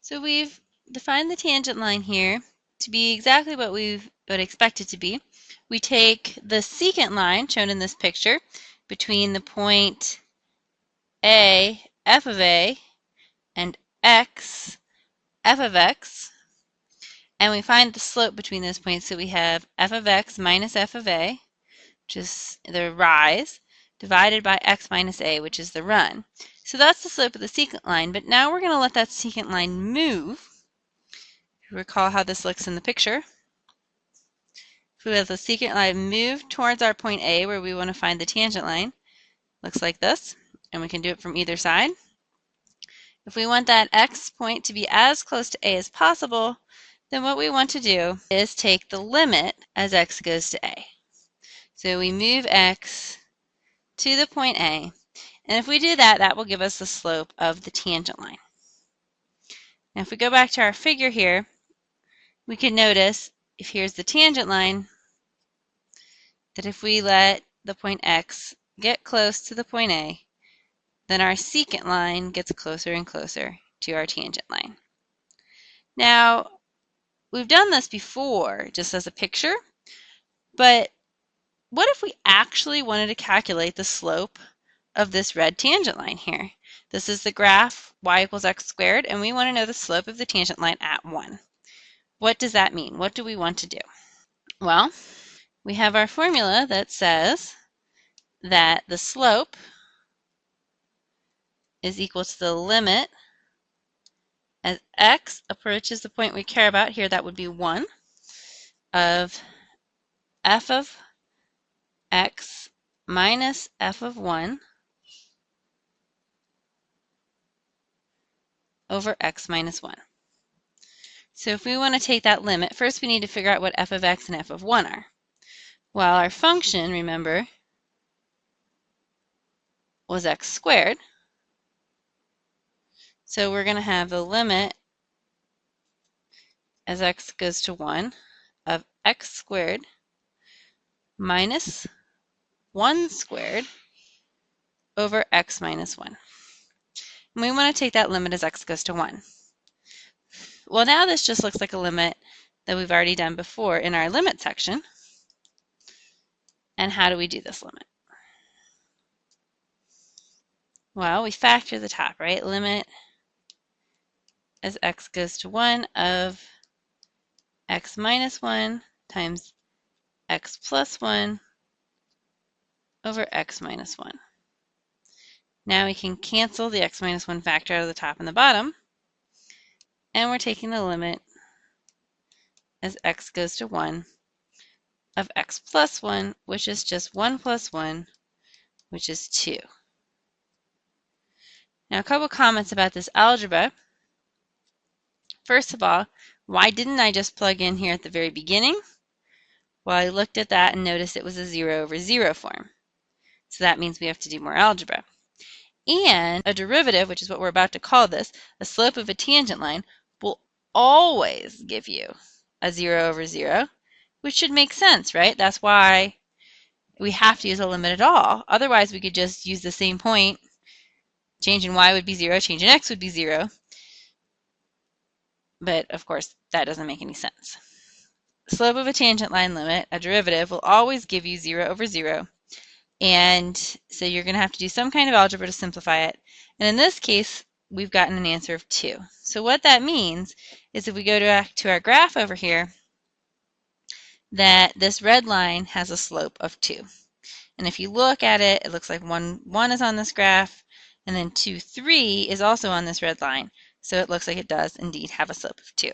So we've defined the tangent line here to be exactly what we would expect it to be. We take the secant line shown in this picture between the point A, f of A, and x, f of x, and we find the slope between those points. So we have f of x minus f of A, which is the rise, divided by x minus a, which is the run. So that's the slope of the secant line, but now we're going to let that secant line move. Recall how this looks in the picture. If we let the secant line move towards our point A where we want to find the tangent line, looks like this, and we can do it from either side. If we want that x point to be as close to A as possible, then what we want to do is take the limit as x goes to A. So we move x to the point A, and if we do that, that will give us the slope of the tangent line. Now if we go back to our figure here, we can notice, if here's the tangent line, that if we let the point x get close to the point A, then our secant line gets closer and closer to our tangent line. Now, we've done this before just as a picture, but what if we actually wanted to calculate the slope of this red tangent line here? This is the graph y equals x squared, and we want to know the slope of the tangent line at 1. What does that mean? What do we want to do? Well, we have our formula that says that the slope is equal to the limit as x approaches the point we care about here, that would be 1, of f of x minus f of 1 over x minus 1. So if we want to take that limit, first we need to figure out what f of x and f of 1 are. Well, our function, remember, was x squared. So we're going to have the limit as x goes to 1 of x squared minus 1 squared over x minus 1. And we want to take that limit as x goes to 1. Well, now this just looks like a limit that we've already done before in our limit section. And how do we do this limit? Well, we factor the top, right? Limit as x goes to 1 of x minus 1 times x plus 1 over x minus 1. Now we can cancel the x minus 1 factor out of the top and the bottom, and we're taking the limit as x goes to 1 of x plus 1, which is just 1 plus 1, which is 2. Now a couple comments about this algebra. First of all, why didn't I just plug in here at the very beginning? Well, I looked at that and noticed it was a 0 over 0 form. So that means we have to do more algebra. And a derivative, which is what we're about to call this, a slope of a tangent line, will always give you a 0 over 0, which should make sense, right? That's why we have to use a limit at all. Otherwise, we could just use the same point. Change in y would be 0, change in x would be 0. But, of course, that doesn't make any sense. Slope of a tangent line limit, a derivative, will always give you 0 over 0. And so you're going to have to do some kind of algebra to simplify it. And in this case, we've gotten an answer of 2. So what that means is if we go to our graph over here, that this red line has a slope of 2. And if you look at it, it looks like 1, 1 is on this graph, and then 2, 3 is also on this red line. So it looks like it does indeed have a slope of 2.